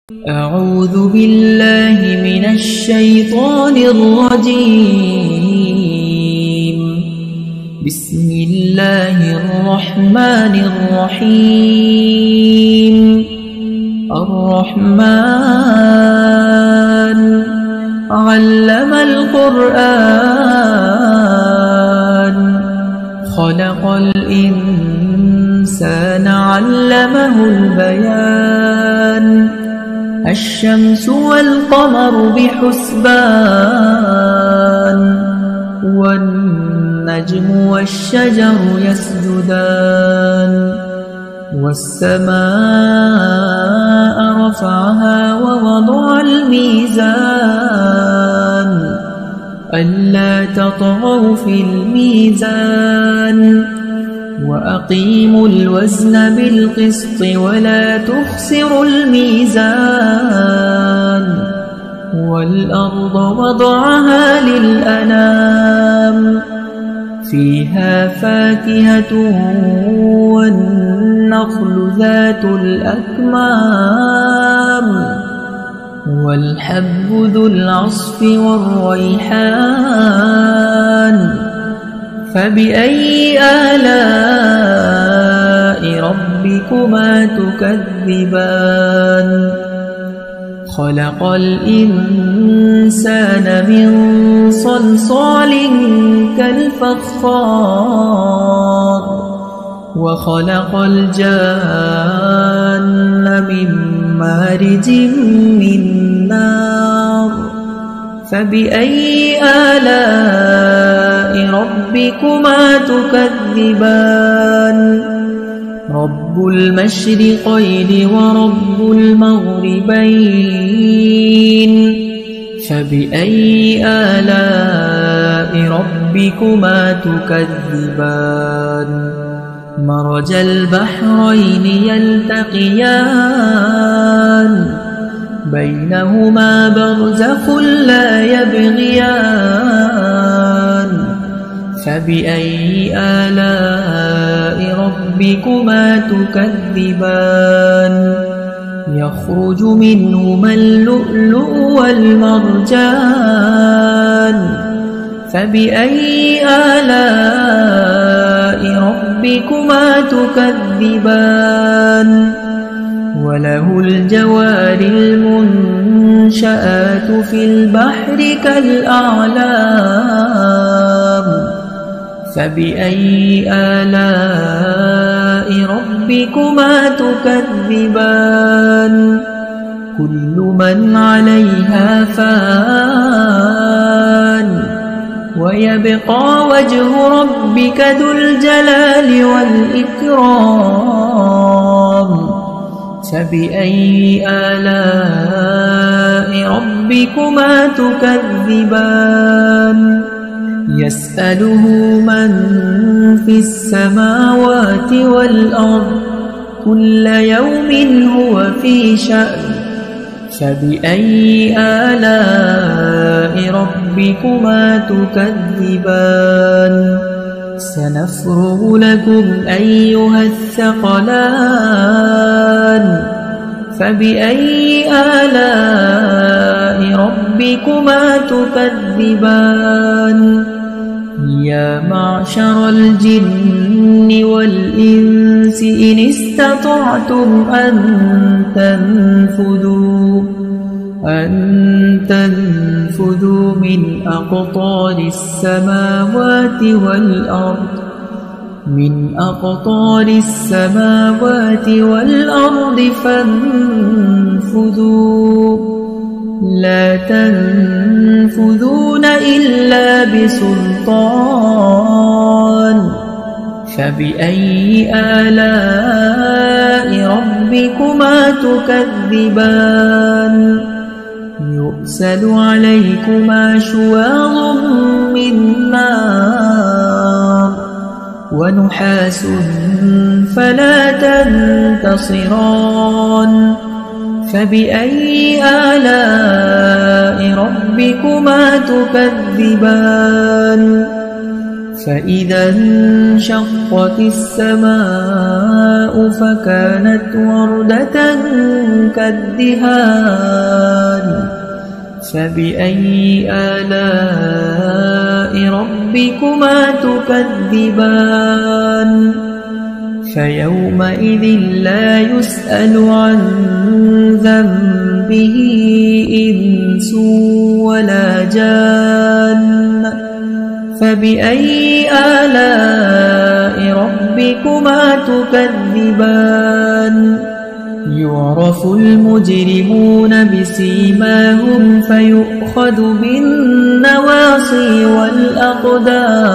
أعوذ بالله من الشيطان الرجيم. بسم الله الرحمن الرحيم. الرحمن علم القرآن خلق الإنسان علمه البيان الشمس والقمر بحسبان والنجم والشجر يسجدان والسماء رفعها ووضع الميزان ألا تطغوا في الميزان وأقيموا الوزن بالقسط ولا تخسروا الميزان والأرض وضعها للأنام فيها فاكهة والنخل ذات الأكمام والحب ذو العصف والريحان فبأي آلاء ربكما تكذبان خلق الإنسان من صلصال كالفخار وخلق الجان من مارج من نار فبأي آلاء ربكما تكذبان رب المشرقين ورب المغربين فبأي آلاء ربكما تكذبان مرج البحرين يلتقيان بينهما برزخ لا يبغيان فبأي آلاء ربكما تكذبان يخرج منهما اللؤلؤ والمرجان فبأي آلاء ربكما تكذبان وله الجوار المنشآت في البحر كالأعلام فبأي آلاء ربكما تكذبان كل من عليها فان ويبقى وجه ربك ذو الجلال والإكرام فبأي آلاء ربكما تكذبان يسأله من في السماوات والأرض كل يوم هو في شأن فبأي آلاء ربكما تكذبان سنفرغ لكم أيها الثقلان فبأي آلاء ربكما تكذبان يا معشر الجن والإنس إن استطعتم أن تنفذوا من أقطار السماوات والأرض فانفذوا لا تنفذون إلا بسلطان فبأي آلاء ربكما تكذبان يرسل عليكما شواظ من نار ونحاس فلا تنتصران فبأي آلاء ربكما تكذبان فإذا انشقت السماء فكانت وردة كالدهان فبأي آلاء ربكما تكذبان فيومئذ لا يسأل عن ذنبه إنس ولا جان فبأي آلاء ربكما تكذبان يعرف المجرمون بسيماهم فيؤخذ بالنواصي والأقدام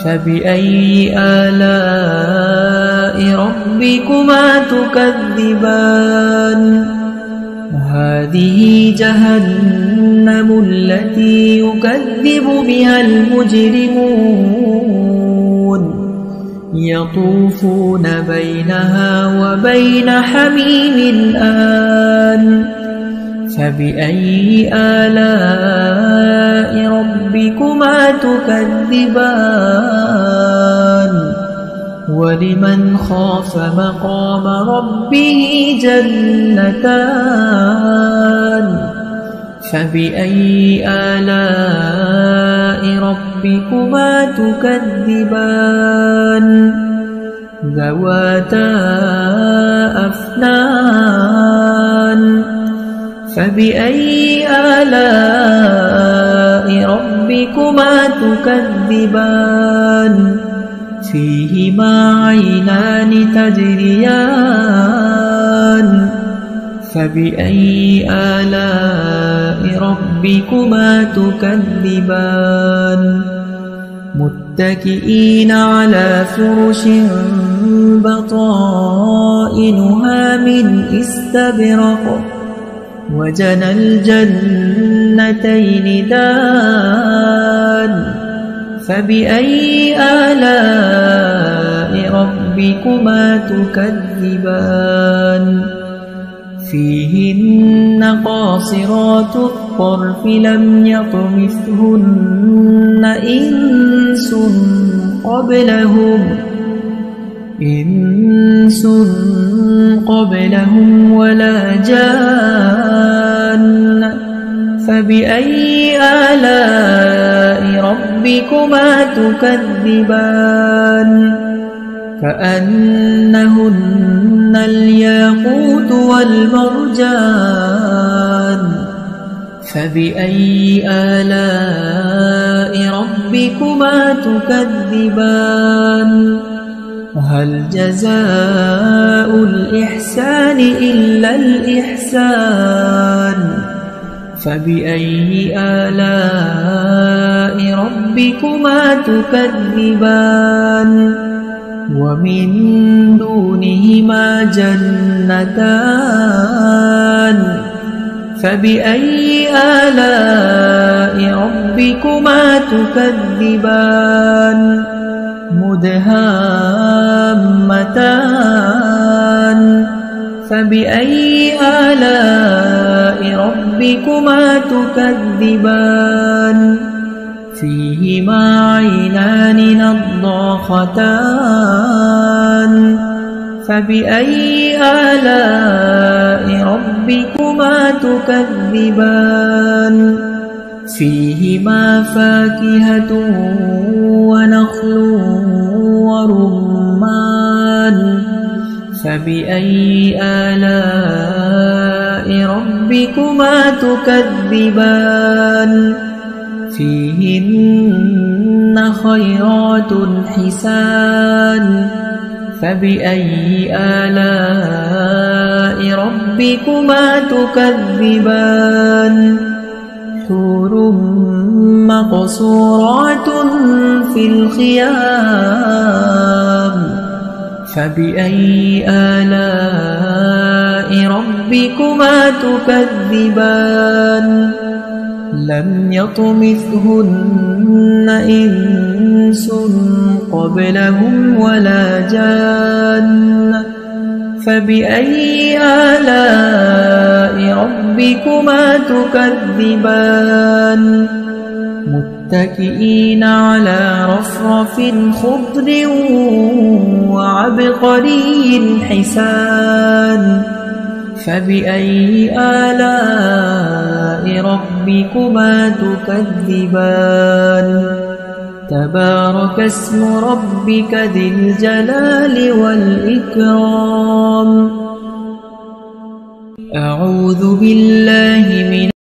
فبأي آلاء ربكما تكذبان هذه جهنم التي يكذب بها المجرمون يطوفون بينها وبين حميم آن فبأي آلاء ربكما تكذبان ولمن خاف مقام ربه جنتان فبأي آلاء ربكما تكذبان ذواتا أفنان فبأي آلاء ربكما تكذبان فيهما عينان تجريان فبأي آلاء ربكما تكذبان متكئين على فرش بطائنها من استبرق وجنى الجنتين دان فبأي آلاء ربكما تكذبان فيهن قاصرات الطرف لم يطمثهن إنس قبلهم ولا جان فبأي آلاء ربكما تكذبان كأنهن الياقوت والمرجان فبأي آلاء ربكما تكذبان هل جزاء الإحسان إلا الإحسان فبأي آلاء ربكما تكذبان ومن دونهما جنتان فبأي آلاء ربكما تكذبان مدهامتان فبأي آلاء ربكما تكذبان فيهما عينان نضاختان فبأي آلاء ربكما تكذبان فيهما فاكهة ونخل ورمان فبأي آلاء ربكما تكذبان فيهن خيرات حسان فبأي آلاء ربكما تكذبان حور مقصورات في الخيام فبأي آلاء ربكما تكذبان لم يطمثهن إنس قبلهم ولا جان فبأي آلاء ربكما تكذبان متكئين على رفرف خضر وعبقري حسان فبأي آلاء ربكما تكذبان تبارك اسم ربك ذي الجلال والإكرام. أعوذ بالله من